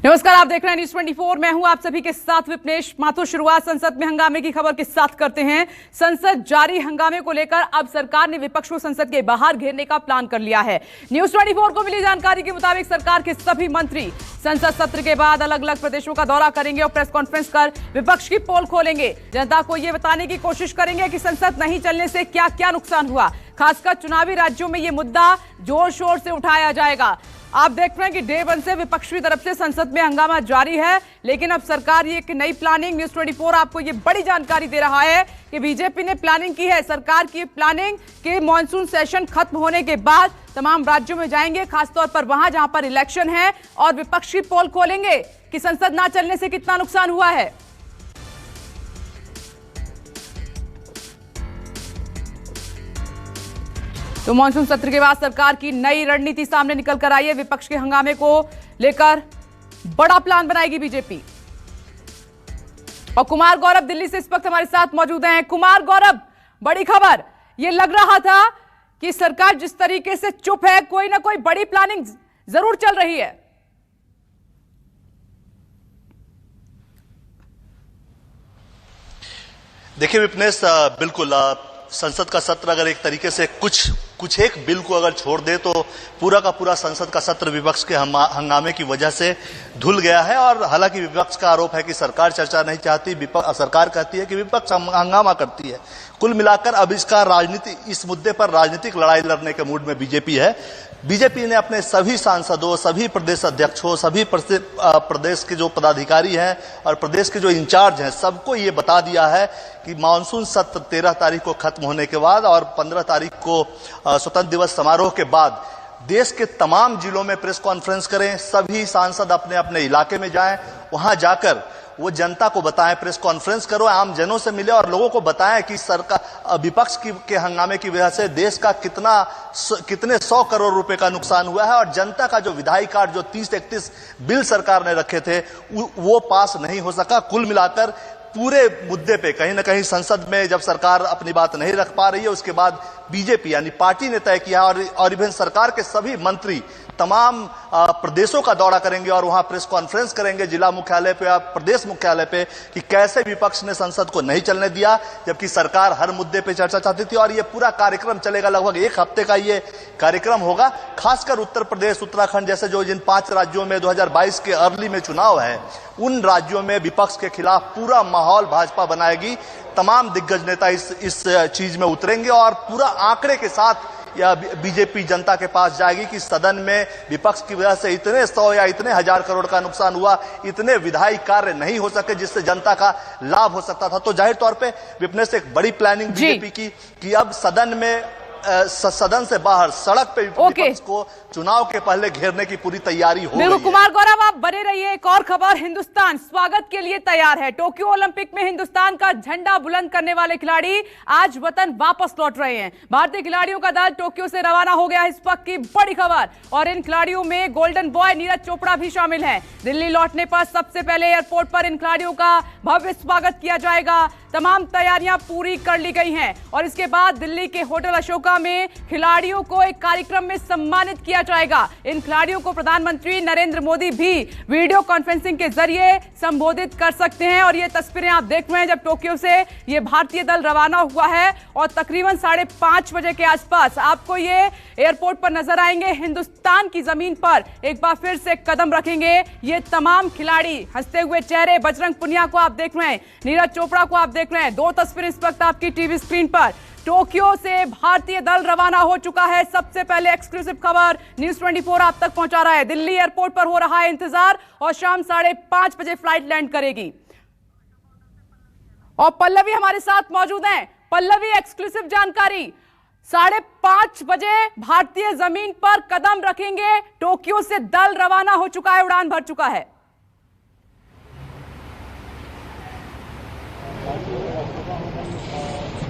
नमस्कार, आप देख रहे हैं न्यूज 24। मैं हूं आप सभी के साथ विपनेश माथुर। शुरुआत संसद में हंगामे की खबर के साथ करते हैं। संसद जारी हंगामे को लेकर अब सरकार ने विपक्ष को संसद के बाहर घेरने का प्लान कर लिया है। न्यूज 24 को मिली जानकारी के मुताबिक सरकार के सभी मंत्री संसद सत्र के बाद अलग अलग प्रदेशों का दौरा करेंगे और प्रेस कॉन्फ्रेंस कर विपक्ष की पोल खोलेंगे। जनता को यह बताने की कोशिश करेंगे कि संसद नहीं चलने से क्या क्या नुकसान हुआ। खासकर चुनावी राज्यों में यह मुद्दा जोर शोर से उठाया जाएगा। आप देख रहे हैं कि डे वन से विपक्ष की तरफ से संसद में हंगामा जारी है, लेकिन अब सरकार ये एक नई प्लानिंग, न्यूज 24 आपको ये बड़ी जानकारी दे रहा है कि बीजेपी ने प्लानिंग की है। सरकार की प्लानिंग कि मॉनसून सेशन खत्म होने के बाद तमाम राज्यों में जाएंगे, खासतौर पर वहां जहां पर इलेक्शन है, और विपक्ष की पोल खोलेंगे कि संसद ना चलने से कितना नुकसान हुआ है। तो मॉनसून सत्र के बाद सरकार की नई रणनीति सामने निकल कर आई है। विपक्ष के हंगामे को लेकर बड़ा प्लान बनाएगी बीजेपी। और कुमार गौरव दिल्ली से इस वक्त हमारे साथ मौजूद हैं। कुमार गौरव, बड़ी खबर, ये लग रहा था कि सरकार जिस तरीके से चुप है, कोई ना कोई बड़ी प्लानिंग जरूर चल रही है। देखिए विपनेश, बिल्कुल संसद का सत्र अगर एक तरीके से कुछ एक बिल को अगर छोड़ दे तो पूरा का पूरा संसद का सत्र विपक्ष के हंगामे की वजह से धुल गया है। और हालांकि विपक्ष का आरोप है कि सरकार चर्चा नहीं चाहती, सरकार कहती है कि विपक्ष हंगामा करती है। कुल मिलाकर अब इस मुद्दे पर राजनीतिक लड़ाई लड़ने के मूड में बीजेपी है। बीजेपी ने अपने सभी सांसदों, सभी प्रदेश अध्यक्षों, सभी प्रदेश के जो पदाधिकारी हैं और प्रदेश के जो इंचार्ज हैं, सबको ये बता दिया है कि मानसून सत्र 13 तारीख को खत्म होने के बाद और 15 तारीख को स्वतंत्र दिवस समारोह के बाद देश के तमाम जिलों में प्रेस कॉन्फ्रेंस करें। सभी सांसद अपने अपने इलाके में जाएं, वहां जाकर वो जनता को बताएं, प्रेस कॉन्फ्रेंस करो, आम जनों से मिले और लोगों को बताएं कि सरकार विपक्ष के हंगामे की वजह से देश का कितने 100 करोड़ रुपए का नुकसान हुआ है और जनता का जो विधायी कार्ड, जो 30-31 बिल सरकार ने रखे थे, वो पास नहीं हो सका। कुल मिलाकर पूरे मुद्दे पे कहीं ना कहीं संसद में जब सरकार अपनी बात नहीं रख पा रही है, उसके बाद बीजेपी यानी पार्टी ने तय किया और इवन सरकार के सभी मंत्री तमाम प्रदेशों का दौरा करेंगे और वहां प्रेस कॉन्फ्रेंस करेंगे जिला मुख्यालय पे या प्रदेश मुख्यालय पे कि कैसे विपक्ष ने संसद को नहीं चलने दिया, जबकि सरकार हर मुद्दे पे चर्चा चाहती थी। और ये पूरा कार्यक्रम चलेगा, लगभग 1 हफ्ते का ये कार्यक्रम होगा। खासकर उत्तर प्रदेश, उत्तराखंड जैसे जिन 5 राज्यों में 2022 के अर्ली में चुनाव है, उन राज्यों में विपक्ष के खिलाफ पूरा माहौल भाजपा बनाएगी। तमाम दिग्गज नेता इस चीज में उतरेंगे और पूरा आंकड़े के साथ या बीजेपी जनता के पास जाएगी कि सदन में विपक्ष की वजह से इतने 100 या इतने 1000 करोड़ का नुकसान हुआ, इतने विधायी कार्य नहीं हो सके जिससे जनता का लाभ हो सकता था। तो जाहिर तौर पे विपने से एक बड़ी प्लानिंग बीजेपी की कि अब सदन में सदन से बाहर सड़क पे विपक्ष को चुनाव के पहले घेरने की पूरी तैयारी हो गई है। कुमार गौरव, आप बने रहिए। एक और खबर, हिंदुस्तान स्वागत के लिए तैयार है। टोक्यो ओलंपिक में हिंदुस्तान का झंडा बुलंद करने वाले खिलाड़ी आज वतन वापस लौट रहे हैं। भारतीय खिलाड़ियों का दल टोक्यो से रवाना हो गया, इस वक्त की बड़ी खबर। और इन खिलाड़ियों में गोल्डन बॉय नीरज चोपड़ा भी शामिल है। दिल्ली लौटने पर सबसे पहले एयरपोर्ट पर इन खिलाड़ियों का भव्य स्वागत किया जाएगा। तमाम तैयारियां पूरी कर ली गई हैं और इसके बाद दिल्ली के होटल अशोका में खिलाड़ियों को एक कार्यक्रम में सम्मानित किया जाएगा। इन खिलाड़ियों को प्रधानमंत्री नरेंद्र मोदी भी वीडियो कॉन्फ्रेंसिंग के जरिए संबोधित कर सकते हैं। और ये तस्वीरें आप देख रहे हैं जब टोक्यो से ये भारतीय दल रवाना हुआ है और तकरीबन 5:30 बजे के आसपास आपको ये एयरपोर्ट पर नजर आएंगे। हिंदुस्तान की जमीन पर एक बार फिर से कदम रखेंगे ये तमाम खिलाड़ी। हंसते हुए चेहरे, बजरंग पुनिया को आप देख रहे हैं, नीरज चोपड़ा को आप देख रहे हैं। 2 तस्वीरें इस वक्त आपकी टीवी स्क्रीन पर। टोक्यो से भारतीय दल रवाना हो चुका है। सबसे पहले एक्सक्लूसिव खबर न्यूज 24 आप तक पहुंचा रहा है। दिल्ली एयरपोर्ट पर हो रहा है इंतजार और शाम 5:30 बजे फ्लाइट लैंड करेगी। और पल्लवी हमारे साथ मौजूद हैं। पल्लवी, एक्सक्लूसिव जानकारी, 5:30 बजे भारतीय जमीन पर कदम रखेंगे। टोक्यो से दल रवाना हो चुका है, उड़ान भर चुका है।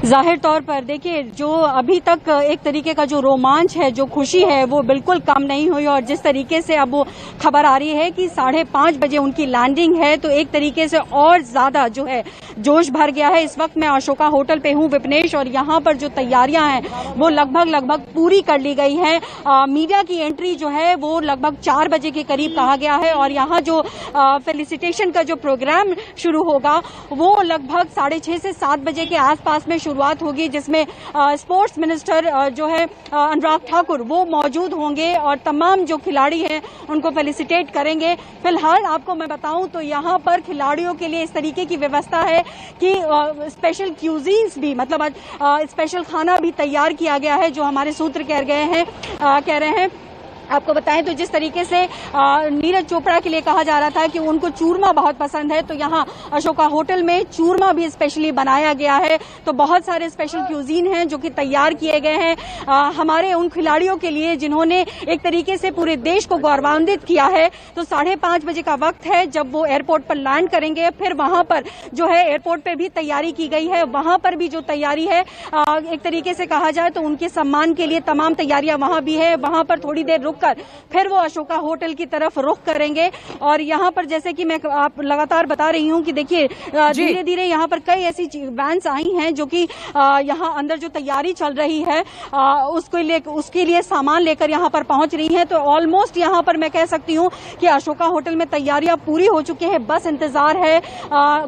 जाहिर तौर पर देखिए, जो अभी तक एक तरीके का जो रोमांच है, जो खुशी है, वो बिल्कुल कम नहीं हुई। और जिस तरीके से अब वो खबर आ रही है कि 5:30 बजे उनकी लैंडिंग है, तो एक तरीके से और ज्यादा जो है जोश भर गया है। इस वक्त मैं अशोका होटल पे हूँ विपनेश, और यहाँ पर जो तैयारियां हैं वो लगभग पूरी कर ली गई हैं। मीडिया की एंट्री जो है वो लगभग 4 बजे के करीब कहा गया है, और यहाँ जो फेलिसिटेशन का जो प्रोग्राम शुरू होगा वो लगभग 6:30 से 7 बजे के आसपास में शुरुआत होगी, जिसमें स्पोर्ट्स मिनिस्टर जो है अनुराग ठाकुर वो मौजूद होंगे और तमाम जो खिलाड़ी हैं उनको फेलिसिटेट करेंगे। फिलहाल आपको मैं बताऊं तो यहाँ पर खिलाड़ियों के लिए इस तरीके की व्यवस्था है कि स्पेशल क्यूजीन्स भी, मतलब स्पेशल खाना भी तैयार किया गया है, जो हमारे सूत्र कह रहे हैं। आपको बताएं तो जिस तरीके से नीरज चोपड़ा के लिए कहा जा रहा था कि उनको चूरमा बहुत पसंद है, तो यहाँ अशोका होटल में चूरमा भी स्पेशली बनाया गया है। तो बहुत सारे स्पेशल क्यूजीन हैं जो कि तैयार किए गए हैं हमारे उन खिलाड़ियों के लिए जिन्होंने एक तरीके से पूरे देश को गौरवान्वित किया है। तो 5:30 बजे का वक्त है जब वो एयरपोर्ट पर लैंड करेंगे। फिर वहां पर जो है एयरपोर्ट पे भी तैयारी की गई है, वहां पर भी जो तैयारी है एक तरीके से कहा जाए तो उनके सम्मान के लिए तमाम तैयारियां वहां भी है। वहां पर थोड़ी देर रुक कर फिर वो अशोका होटल की तरफ रुख करेंगे। और यहाँ पर जैसे कि मैं आप लगातार बता रही हूँ कि देखिए धीरे धीरे यहाँ पर कई ऐसी वैन्स आई हैं जो कि यहाँ अंदर जो तैयारी चल रही है उसके लिए सामान लेकर यहाँ पर पहुंच रही हैं। तो ऑलमोस्ट यहाँ पर मैं कह सकती हूँ कि अशोका होटल में तैयारियां पूरी हो चुकी है। बस इंतजार है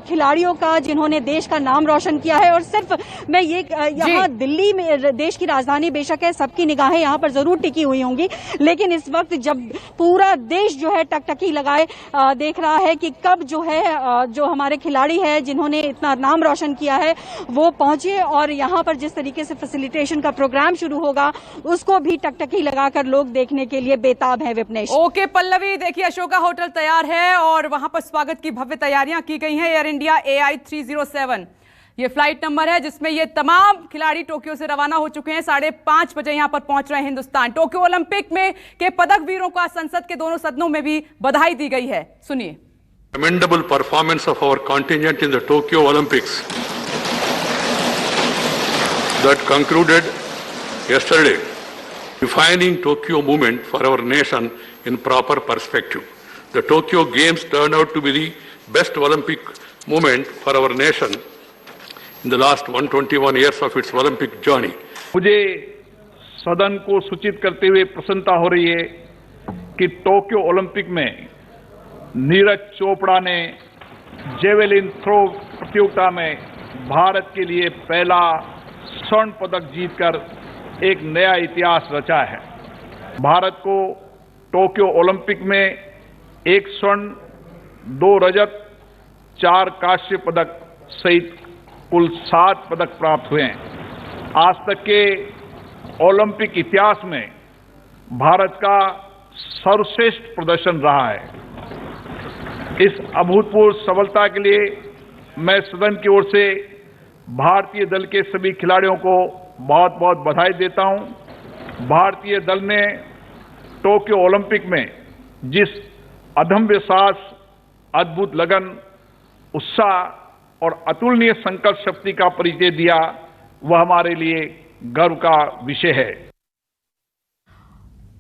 खिलाड़ियों का जिन्होंने देश का नाम रोशन किया है। और सिर्फ मैं ये यहाँ दिल्ली में, देश की राजधानी बेशक है, सबकी निगाहें यहाँ पर जरूर टिकी हुई होंगी, लेकिन इस वक्त जब पूरा देश जो है टकटकी लगाए देख रहा है कि कब जो है जो हमारे खिलाड़ी है जिन्होंने इतना नाम रोशन किया है वो पहुंचे, और यहाँ पर जिस तरीके से फैसिलिटेशन का प्रोग्राम शुरू होगा उसको भी टकटकी लगाकर लोग देखने के लिए बेताब है। विपनेश। ओके पल्लवी, देखिए अशोका होटल तैयार है और वहां पर स्वागत की भव्य तैयारियां की गई हैं। एयर इंडिया AI 307 ये फ्लाइट नंबर है जिसमें ये तमाम खिलाड़ी टोक्यो से रवाना हो चुके हैं। 5:30 बजे यहां पर पहुंच रहे हैं हिंदुस्तान। टोक्यो ओलंपिक में के पदक वीरों का संसद के दोनों सदनों में भी बधाई दी गई है, सुनिए। Commendable performance of our contingent in the Tokyo Olympics that concluded yesterday, defining Tokyo movement for our nation in proper perspective. The Tokyo Games turned out to be the best Olympic movement for our nation in the last 121 years of its Olympic journey. मुझे सदन को सूचित करते हुए प्रसन्नता हो रही है कि टोक्यो ओलंपिक में नीरज चोपड़ा ने जेवेलिन थ्रो प्रतियोगिता में भारत के लिए पहला स्वर्ण पदक जीतकर एक नया इतिहास रचा है। भारत को टोक्यो ओलंपिक में 1 स्वर्ण, 2 रजत, 4 कांस्य पदक सहित कुल 7 पदक प्राप्त हुए हैं। आज तक के ओलंपिक इतिहास में भारत का सर्वश्रेष्ठ प्रदर्शन रहा है। इस अभूतपूर्व सफलता के लिए मैं सदन की ओर से भारतीय दल के सभी खिलाड़ियों को बहुत बहुत बधाई देता हूं। भारतीय दल ने टोक्यो ओलंपिक में जिस अदम्य साहस, अद्भुत लगन, उत्साह और अतुलनीय संकल्प शक्ति का परिचय दिया, वह हमारे लिए गर्व का विषय है।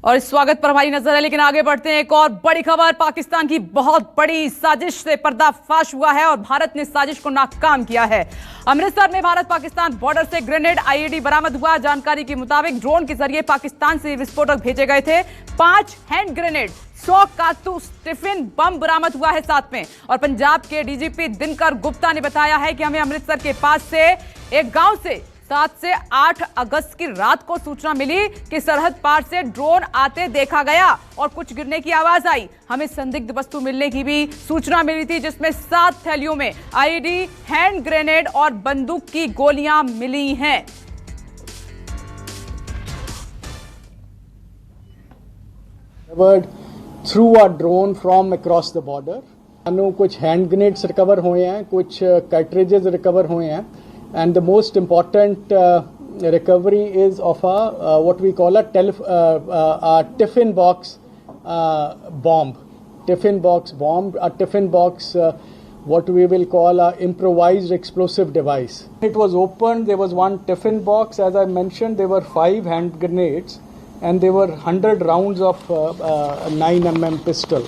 और इस स्वागत पर हमारी नजर है, लेकिन आगे बढ़ते हैं। एक और बड़ी खबर, पाकिस्तान की बहुत बड़ी साजिश से पर्दाफाश हुआ है और भारत ने साजिश को नाकाम किया है। अमृतसर में भारत पाकिस्तान बॉर्डर से ग्रेनेड IED बरामद हुआ। जानकारी के मुताबिक ड्रोन के जरिए पाकिस्तान से विस्फोटक भेजे गए थे। 5 हैंड ग्रेनेड, 100 कारतूस, टिफिन बम बरामद हुआ है साथ में। और पंजाब के DGP दिनकर गुप्ता ने बताया है कि हमें अमृतसर के पास से एक गांव से 7 से 8 अगस्त की रात को सूचना मिली कि सरहद पार से ड्रोन आते देखा गया और कुछ गिरने की आवाज आई। हमें संदिग्ध वस्तु मिलने की भी सूचना मिली थी, जिसमें 7 थैलियों में IED, हैंड ग्रेनेड और बंदूक की गोलियां मिली हैं। Through a drone from across the border कुछ हैंड ग्रेनेड्स रिकवर हुए हैं, कुछ कार्ट्रिजेस रिकवर हुए हैं। And the most important recovery is of what we call a tiffin box bomb. Tiffin box bomb. A tiffin box what we will call a improvised explosive device. It was opened, there was one tiffin box, as I mentioned, there were 5 hand grenades and there were 100 rounds of 9mm pistol.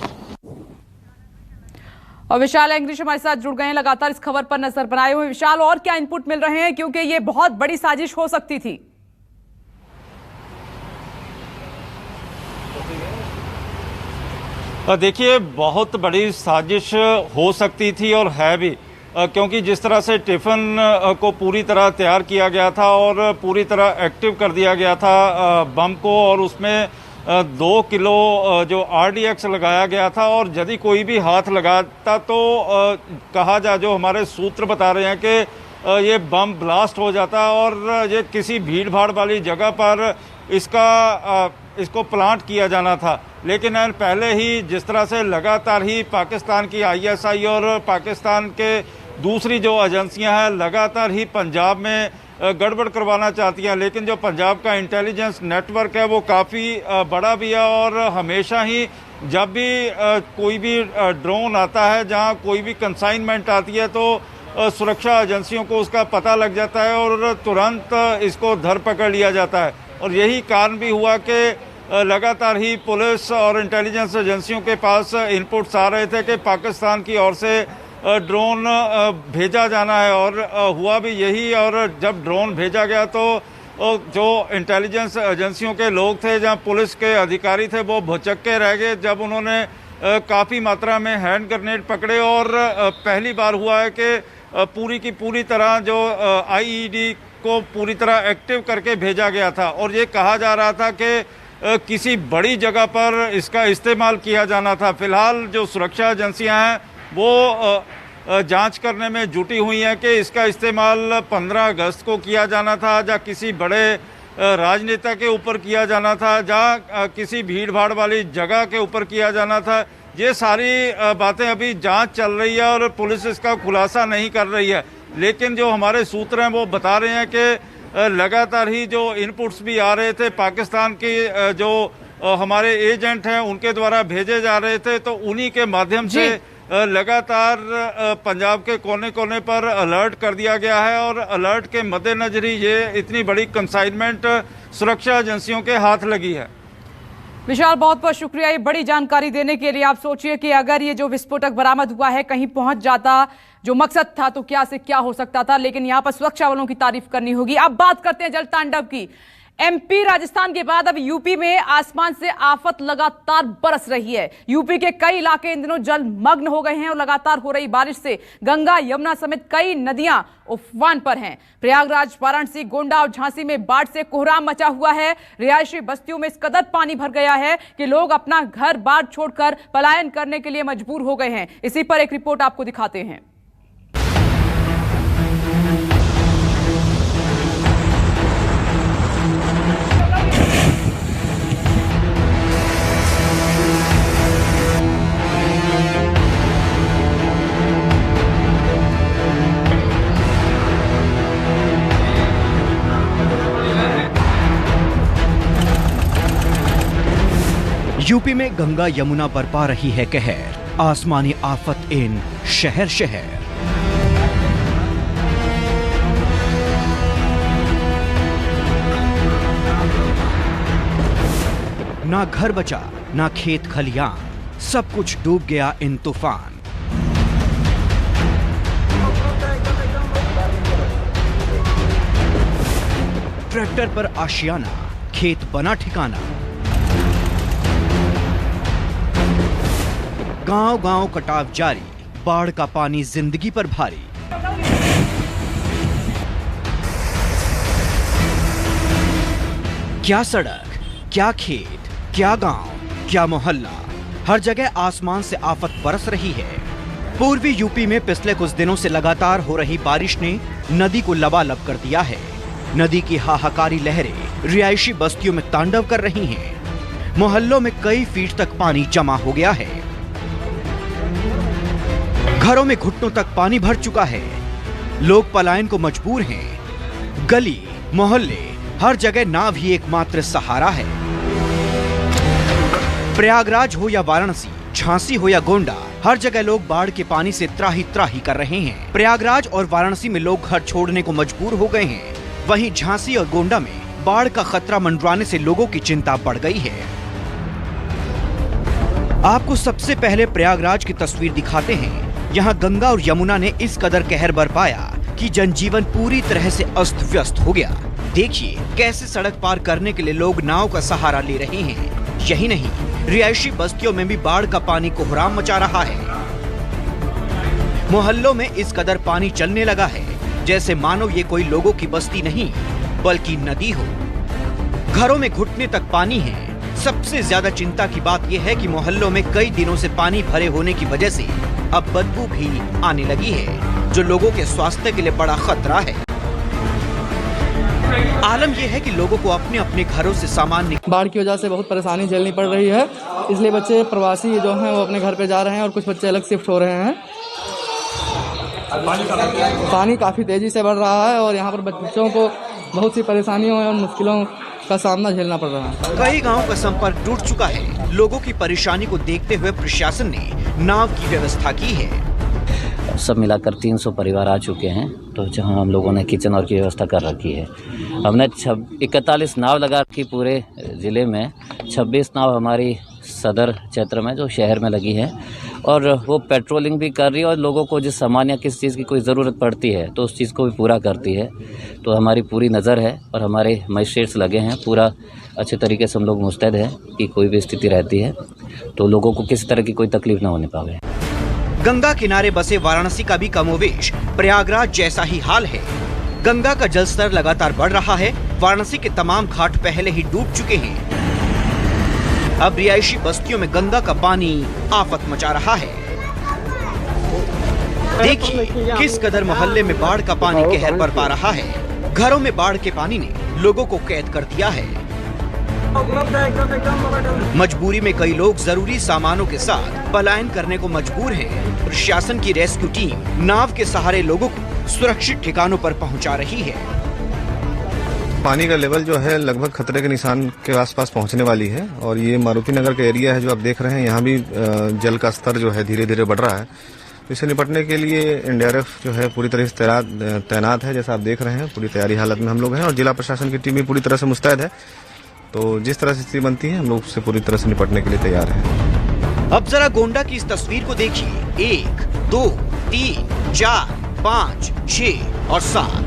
और विशाल English हमारे साथ जुड़ गए हैं, लगातार इस खबर पर नजर बनाए हुए। विशाल, और क्या इनपुट मिल रहे हैं, क्योंकि ये बहुत बड़ी साजिश हो सकती थी? देखिए, बहुत बड़ी साजिश हो सकती थी और है भी, क्योंकि जिस तरह से टिफिन को पूरी तरह तैयार किया गया था और पूरी तरह एक्टिव कर दिया गया था बम को, और उसमें 2 किलो जो RDX लगाया गया था, और यदि कोई भी हाथ लगाता तो कहा जा, जो हमारे सूत्र बता रहे हैं कि ये बम ब्लास्ट हो जाता और ये किसी भीड़ भाड़ वाली जगह पर इसको प्लांट किया जाना था। लेकिन पहले ही जिस तरह से लगातार ही पाकिस्तान की ISI और पाकिस्तान के दूसरी जो एजेंसियां हैं लगातार ही पंजाब में गड़बड़ करवाना चाहती हैं, लेकिन जो पंजाब का इंटेलिजेंस नेटवर्क है वो काफ़ी बड़ा भी है, और हमेशा ही जब भी कोई भी ड्रोन आता है, जहां कोई भी कंसाइनमेंट आती है, तो सुरक्षा एजेंसियों को उसका पता लग जाता है और तुरंत इसको धर पकड़ लिया जाता है। और यही कारण भी हुआ कि लगातार ही पुलिस और इंटेलिजेंस एजेंसियों के पास इनपुट्स आ रहे थे कि पाकिस्तान की ओर से ड्रोन भेजा जाना है, और हुआ भी यही। और जब ड्रोन भेजा गया तो जो इंटेलिजेंस एजेंसियों के लोग थे, जहां पुलिस के अधिकारी थे, वो भौचक्के रह गए जब उन्होंने काफ़ी मात्रा में हैंड ग्रेनेड पकड़े। और पहली बार हुआ है कि पूरी की पूरी तरह जो IED को पूरी तरह एक्टिव करके भेजा गया था, और ये कहा जा रहा था कि किसी बड़ी जगह पर इसका इस्तेमाल किया जाना था। फिलहाल जो सुरक्षा एजेंसियां हैं वो जांच करने में जुटी हुई हैं कि इसका इस्तेमाल 15 अगस्त को किया जाना था, या किसी बड़े राजनेता के ऊपर किया जाना था, या किसी भीड़ भाड़ वाली जगह के ऊपर किया जाना था। ये सारी बातें अभी जांच चल रही है और पुलिस इसका खुलासा नहीं कर रही है। लेकिन जो हमारे सूत्र हैं वो बता रहे हैं कि लगातार ही जो इनपुट्स भी आ रहे थे पाकिस्तान के जो हमारे एजेंट हैं उनके द्वारा भेजे जा रहे थे, तो उन्हीं के माध्यम से लगातार पंजाब के कोने कोने पर अलर्ट कर दिया गया है, और अलर्ट के मद्देनजर ही ये इतनी बड़ी कंसाइनमेंट सुरक्षा एजेंसियों के हाथ लगी है। विशाल, बहुत बहुत शुक्रिया ये बड़ी जानकारी देने के लिए। आप सोचिए कि अगर ये जो विस्फोटक बरामद हुआ है कहीं पहुंच जाता जो मकसद था तो क्या से क्या हो सकता था, लेकिन यहां पर सुरक्षा वालों की तारीफ करनी होगी। अब बात करते हैं जल तांडव की। MP राजस्थान के बाद अब यूपी में आसमान से आफत लगातार बरस रही है। यूपी के कई इलाके इन दिनों जलमग्न हो गए हैं, और लगातार हो रही बारिश से गंगा, यमुना समेत कई नदियां उफान पर हैं। प्रयागराज, वाराणसी, गोंडा और झांसी में बाढ़ से कोहराम मचा हुआ है। रिहायशी बस्तियों में इस कदर पानी भर गया है कि लोग अपना घर बार छोड़कर पलायन करने के लिए मजबूर हो गए हैं। इसी पर एक रिपोर्ट आपको दिखाते हैं। यूपी में गंगा यमुना बरपा रही है कहर, आसमानी आफत इन शहर शहर। ना घर बचा, ना खेत खलियान, सब कुछ डूब गया इन तूफान। ट्रैक्टर पर आशियाना, खेत बना ठिकाना। गांव गांव कटाव जारी, बाढ़ का पानी जिंदगी पर भारी। क्या सड़क, क्या खेत, क्या गांव, क्या मोहल्ला, हर जगह आसमान से आफत बरस रही है। पूर्वी यूपी में पिछले कुछ दिनों से लगातार हो रही बारिश ने नदी को लबालब कर दिया है। नदी की हाहाकारी लहरें रिहायशी बस्तियों में तांडव कर रही हैं। मोहल्लों में कई फीट तक पानी जमा हो गया है। घरों में घुटनों तक पानी भर चुका है। लोग पलायन को मजबूर हैं। गली, मोहल्ले, हर जगह नाव ही एकमात्र सहारा है। प्रयागराज हो या वाराणसी, झांसी हो या गोंडा, हर जगह लोग बाढ़ के पानी से त्राही त्राही कर रहे हैं। प्रयागराज और वाराणसी में लोग घर छोड़ने को मजबूर हो गए हैं। वहीं झांसी और गोंडा में बाढ़ का खतरा मंडराने से लोगों की चिंता बढ़ गई है। आपको सबसे पहले प्रयागराज की तस्वीर दिखाते हैं। यहाँ गंगा और यमुना ने इस कदर कहर बरपाया कि जनजीवन पूरी तरह से अस्त व्यस्त हो गया। देखिए कैसे सड़क पार करने के लिए लोग नाव का सहारा ले रहे हैं। यही नहीं, रिहायशी बस्तियों में भी बाढ़ का पानी कोहराम मचा रहा है। मोहल्लों में इस कदर पानी चलने लगा है जैसे मानो ये कोई लोगों की बस्ती नहीं बल्कि नदी हो। घरों में घुटने तक पानी है। सबसे ज्यादा चिंता की बात यह है कि मोहल्लों में कई दिनों से पानी भरे होने की वजह से अब बदबू भी आने लगी है, जो लोगों के स्वास्थ्य के लिए बड़ा खतरा है। आलम यह है कि लोगों को अपने अपने घरों से सामान बाढ़ की वजह से बहुत परेशानी झेलनी पड़ रही है, इसलिए बच्चे प्रवासी जो हैं वो अपने घर पे जा रहे हैं और कुछ बच्चे अलग शिफ्ट हो रहे हैं। पानी काफ़ी तेजी से बढ़ रहा है और यहाँ पर बच्चों को बहुत सी परेशानियों और मुश्किलों का सामना झेलना पड़ रहा है। कई गांवों का संपर्क टूट चुका है। लोगों की परेशानी को देखते हुए प्रशासन ने नाव की व्यवस्था की है। सब मिलाकर 300 परिवार आ चुके हैं, तो जहां हम लोगों ने किचन और की व्यवस्था कर रखी है। हमने 41 नाव लगा रखी पूरे ज़िले में। 26 नाव हमारी सदर क्षेत्र में जो शहर में लगी है और वो पेट्रोलिंग भी कर रही है और लोगों को जिस सामान या किस चीज़ की कोई ज़रूरत पड़ती है तो उस चीज़ को भी पूरा करती है। तो हमारी पूरी नज़र है और हमारे मजिस्ट्रेट्स लगे हैं। पूरा अच्छे तरीके से हम लोग मुस्तैद हैं कि कोई भी स्थिति रहती है तो लोगों को किसी तरह की कोई तकलीफ ना होने पावे। गंगा किनारे बसे वाराणसी का भी कमोवेश प्रयागराज जैसा ही हाल है। गंगा का जलस्तर लगातार बढ़ रहा है। वाराणसी के तमाम घाट पहले ही डूब चुके हैं। अब रिहायशी बस्तियों में गंगा का पानी आफत मचा रहा है। देखिए किस कदर मोहल्ले में बाढ़ का पानी कहर बरपा रहा है। घरों में बाढ़ के पानी ने लोगों को कैद कर दिया है। मजबूरी में कई लोग जरूरी सामानों के साथ पलायन करने को मजबूर हैं। प्रशासन की रेस्क्यू टीम नाव के सहारे लोगों को सुरक्षित ठिकानों पर पहुंचा रही है। पानी का लेवल जो है लगभग खतरे के निशान के आसपास पहुंचने वाली है और ये मारुति नगर का एरिया है जो आप देख रहे हैं। यहाँ भी जल का स्तर जो है धीरे धीरे बढ़ रहा है। इससे निपटने के लिए एनडीआरएफ जो है पूरी तरह से तैनात है। जैसा आप देख रहे हैं पूरी तैयारी हालत में हम लोग हैं और जिला प्रशासन की टीम भी पूरी तरह से मुस्तैद है। तो जिस तरह से स्थिति बनती है हम लोग उससे पूरी तरह से निपटने के लिए तैयार हैं। अब जरा गोंडा की इस तस्वीर को देखिए। 1, 2, 3, 4, 5, 6 और 7।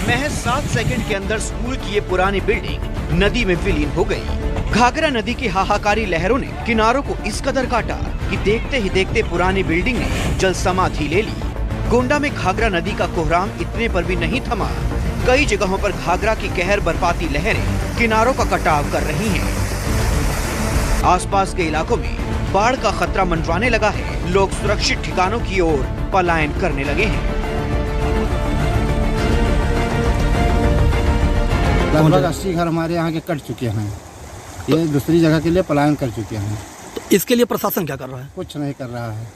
महज 7 सेकंड के अंदर स्कूल की ये पुरानी बिल्डिंग नदी में विलीन हो गई। घाघरा नदी की हाहाकारी लहरों ने किनारों को इस कदर काटा कि देखते ही देखते पुरानी बिल्डिंग ने जल समाधि ले ली। गोंडा में घाघरा नदी का कोहराम इतने पर भी नहीं थमा। कई जगहों पर घाघरा की कहर बरपाती लहरें किनारों का कटाव कर रही हैं। आसपास के इलाकों में बाढ़ का खतरा मंडराने लगा है। लोग सुरक्षित ठिकानों की ओर पलायन करने लगे हैं। लगभग 80 घर हमारे यहाँ के कट चुके हैं। ये दूसरी जगह के लिए पलायन कर चुके हैं। तो इसके लिए प्रशासन क्या कर रहा है? कुछ नहीं कर रहा है।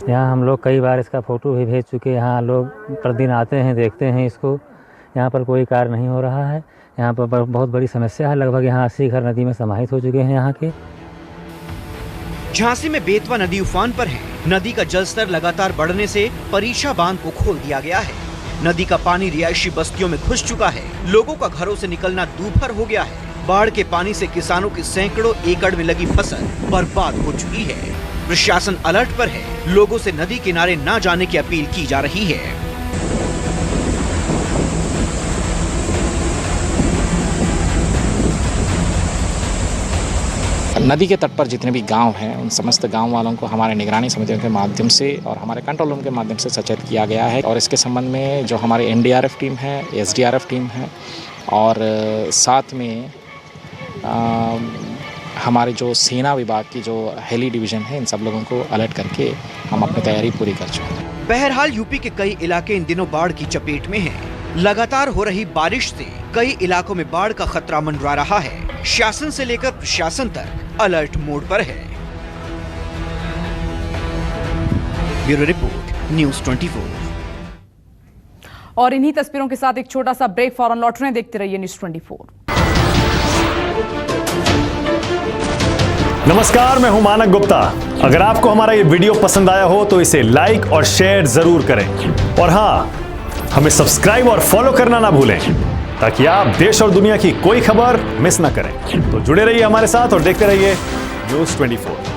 यहाँ हम लोग कई बार इसका फोटो भी भेज चुके हैं। यहाँ लोग प्रतिदिन आते हैं, देखते हैं इसको। यहाँ पर कोई कार्य नहीं हो रहा है। यहाँ पर बहुत बड़ी समस्या है। लगभग यहाँ 80 घर नदी में समाहित हो चुके हैं यहाँ के। झांसी में बेतवा नदी उफान पर है। नदी का जलस्तर लगातार बढ़ने से परीक्षा बांध को खोल दिया गया है। नदी का पानी रिहायशी बस्तियों में घुस चुका है। लोगों का घरों से निकलना दूभर हो गया है। बाढ़ के पानी से किसानों की सैकड़ों एकड़ में लगी फसल बर्बाद हो चुकी है। प्रशासन अलर्ट पर है। लोगों से नदी किनारे न जाने की अपील की जा रही है। नदी के तट पर जितने भी गांव हैं उन समस्त गांव वालों को हमारे निगरानी समितियों के माध्यम से और हमारे कंट्रोल रूम के माध्यम से सचेत किया गया है। और इसके संबंध में जो हमारी एनडीआरएफ टीम है, एसडीआरएफ टीम है और साथ में हमारे जो सेना विभाग की जो हेली डिवीज़न है, इन सब लोगों को अलर्ट करके हम अपनी तैयारी पूरी कर चुके हैं। बहरहाल यूपी के कई इलाके इन दिनों बाढ़ की चपेट में हैं। लगातार हो रही बारिश से कई इलाकों में बाढ़ का खतरा मंडरा रहा है। शासन से लेकर प्रशासन तक अलर्ट मोड पर है। Bureau report, news 24। और इन्हीं तस्वीरों के साथ एक छोटा सा ब्रेक, फौरन लौट रहे हैं, देखते रहिए न्यूज़ 24। नमस्कार, मैं हूं मानक गुप्ता। अगर आपको हमारा ये वीडियो पसंद आया हो तो इसे लाइक और शेयर जरूर करें, और हां, हमें सब्सक्राइब और फॉलो करना ना भूलें ताकि आप देश और दुनिया की कोई खबर मिस ना करें। तो जुड़े रहिए हमारे साथ और देखते रहिए न्यूज़ 24।